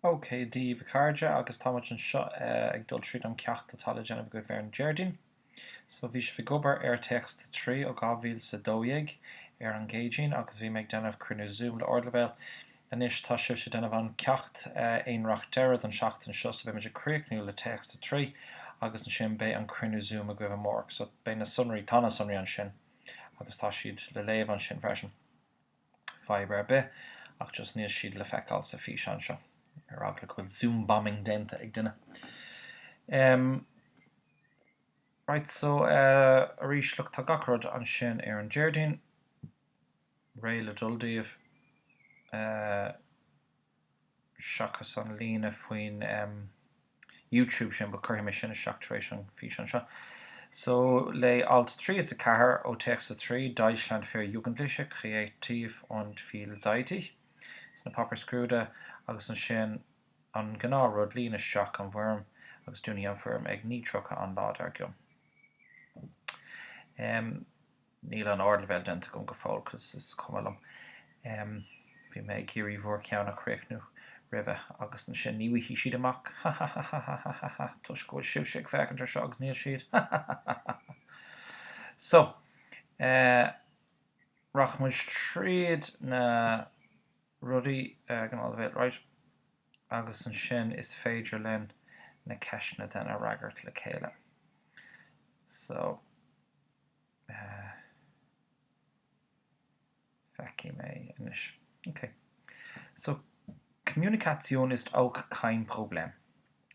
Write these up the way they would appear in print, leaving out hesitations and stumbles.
Okay, die Vicarja agus táid an seo ag dul tríd an ceacht atála déanamh go bhar an Jardín. So bhí fi gobar text 3 ó 2012 an Gagin agus bhí meid déanamh crunú Zoom le ordlevéil. Anis tá sibh sé déanamh an ceacht éonreacht deirad an seachtain seo so bhí meidir críochnú le text 3 agus an sin bé an crunú Zoom a go bh mór. So bé na sunraí tána sunraí an sin agus tá siad le léamh an sin freisin. Fibre be ach just níos siad le feicáil sa fí an seo. Agla bhfuil Zoom bombing denta ag duine. Right, so a rís lucht tá gacrod an sin an Jardín. Réile duldaíomh seachas an lína faoin YouTube sin ba chuirtha mé sin seachtaréis an fí an seo. So le alt 3 is a cahar ó text 3 Deutschland für Jugendliche kreativ und vielseitig. Is na papper scrúda agus an sin an gnáród lína seach an bhharm agus dúní an firm ag ní trocha an lád ar gom. Níl an ordlevéil denta gom go fáil cos is cumlam. Bhí mé géirí bhór ceann a chréichnú ribh agus an sin níhí siad amach. Tus go sibh sé fecantar seo agus níl siad. So, rachmuid tríad na rudaí gan ordlevéil, right? Agus an sin is féidir len na ceisna den a ragart le chéile. So, feici mé inis. Okay. So, communication ist auch kein Problem.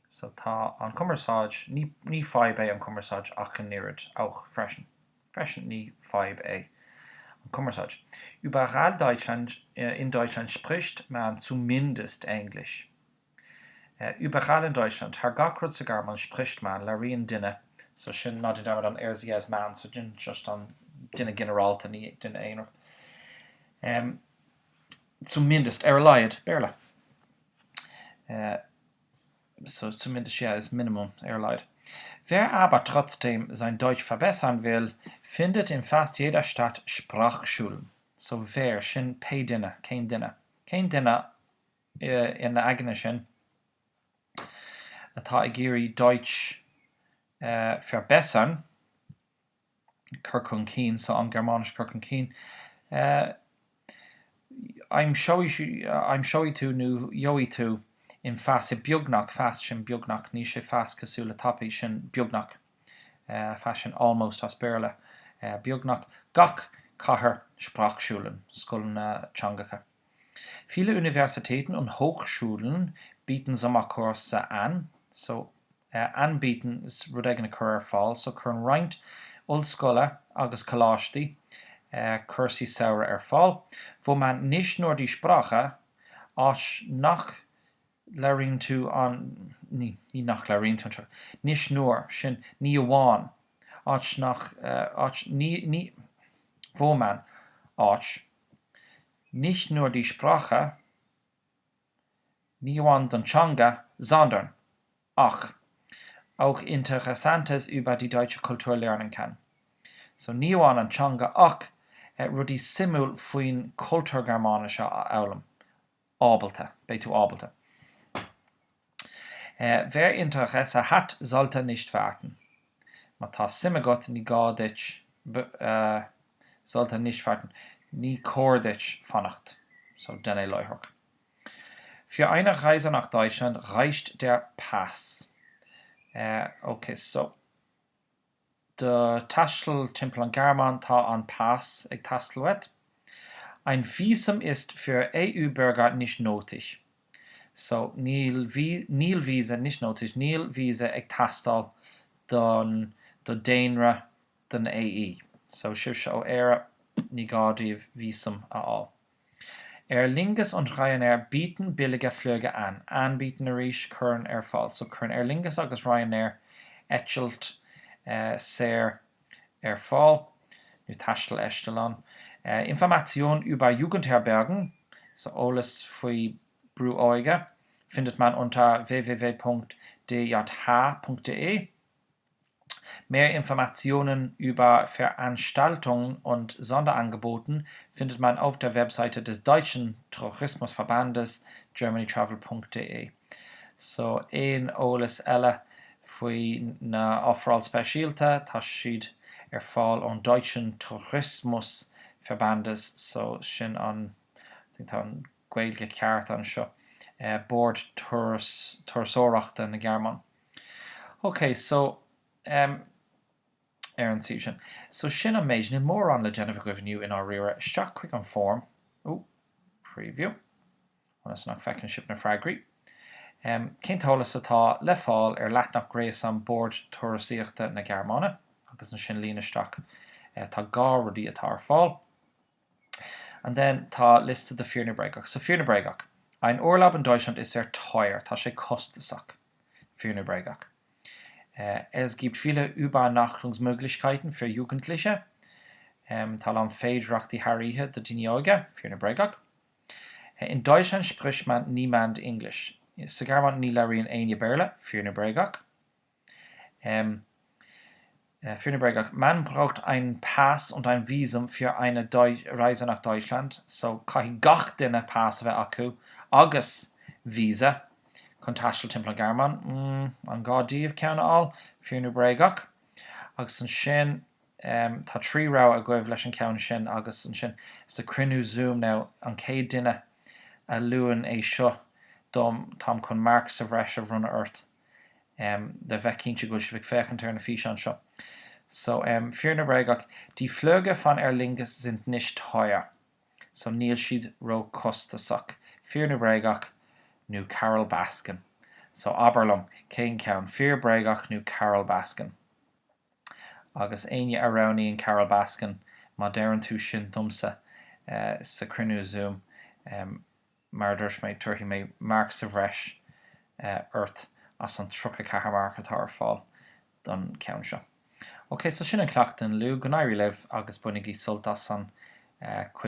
So, tá an commerçage, ní fibe an commerçage ach an nirid auch freisin. Freisin ní fibe an commerçage. Überall in Deutschland spricht man zumindest Englisch. Überall in Deutschland, har gacrod sogar man spricht man la rion dinne, so sin not in an RZS man, so just an dinne generalta ní dinne éonar. Zumindest leid, berle. So zumindest ja ist Minimum leid. Wer aber trotzdem sein Deutsch verbessern will, findet in fast jeder Stadt Sprachschulen. So wer sin pay dinne, kein dinne. Kein dinne in der eigene sin. Atá ag géirí Deutsch verbessern, Kirkun Keen, so an Germanisch Kirkun Keen. I'm showy tú nu yoí tú in fast beagnach fast sin beagnach ní sé fast cosúla tapi sin beagnach fashion almost as berle beagnach gach Kacher Sprachschulen skullen Changacha. Viele Universitäten und Hochschulen bieten Sommerkurse an. So anbieten is rud ag an chur fáil, so chun roinnt ollscoile agus coláistí cursaí saoire fáil, wo man nicht nur die Sprache áit nach leirinn tú an ní nach leirinn tú nicht nur sin ní amháin áit nach ní wo man áit nicht nur die Sprache nie amháin don Changa, sondern auch Interessantes über die deutsche Kultur lernen kann. So ní amháin an Changa ach rudí simul faoin cultúr germánaise álam ábalta, beitú ábalta. Wer Interesse hat, sollte nicht warten. Ma tá simagat ní gádit sollte nicht warten. Ní córdit fannacht. So denna leithach. Für eine Reise nach Deutschland reicht der Pass. Okay, so. De Tastel Timpel an German tá an Pass ag tastelwet. Ein Visum ist für EU-Bürger nicht nötig. So, níl visa nicht nötig. Níl visa ag tastal don déanra don AE. So, sibh se ó éire ní gádíomh Visum all. Aer Lingus und Ryanair bieten billige Flüge an. Anbieten arís chun fáil. So, chun Aer Lingus agus Ryanair etchelt sehr fáil. Nu tastel estelon. Information über Jugendherbergen, so alles für Bréagach, findet man unter www.djh.de. Mehr Informationen über Veranstaltungen und Sonderangeboten findet man auf der Webseite des Deutschen Tourismusverbandes germanytravel.de. So, ein ólas eile faoi na offráil speisialta tá siad fáil an Deutschen Tourismusverbandes, so sin an gweilge ceart an seo. Board tuairisóireachta na Gearmáin. Okay, so an sin. So sin an méid ní mór an le Genevieve Gwiveniu in our rire isteach quick an form. Preview. That's nach fecinn ship na fragri. Cintálas atá le fáil leathnach gréas an board tuairisíochta na Gearmáine, agus an sin lína isteach tá gá rudaí atá ar fáil. And then tá listed the Fíor na Bréagach. So Fíor na Bréagach. Ein Urlaub in Deutschland ist sehr teuer, tá sé kostesach. Fíor na Bréagach. Es gibt viele Übernachtungsmöglichkeiten für Jugendliche. Tá am féidirach die hairíthe de duine Fíor na Bréagach. In Deutschland spricht man niemand Englisch. Sa Gearmáin ní leíonn aine béarla, Fíor na Bréagach. Fíor na Bréagach. Man braucht einen Pass und ein Visum für eine Reise nach Deutschland. So caithfidh gach duine pass bheith acu, agus visa. Chun taistil timpeall Gearmáin, an gádaíomh ceannaáil, Fíor na Bréagach. Agus an sin, tá trí rá a gcuibh leis an ceann sin, agus an sin sa cruinniú Zoom now an céad duine a luúin é seo dom tam chun mark sa bhreis a bhrunna ort. De bheith cinnte go si bh fécinn tar na fís an seo. So, Fíor na Bréagach, die Flüge von Aer Lingus sind nicht teuer. So, níl siad ro costasach. Fíor na Bréagach, nu Carol Baskin. So, Aberlum, céin ceann, Fíor Bréagach nu Carol Baskin. Agus aine aránaí in Carol Baskin, má déireann tú sin dumsa sa cruinniú Zoom, mar dúirt méid tuairtí méid mark sa bhreis ort as an trucha ceathair atá ar fáil don ceann seo. Okay, so sin an cleachtain lú go n-éirí libh agus bunaigí sultas an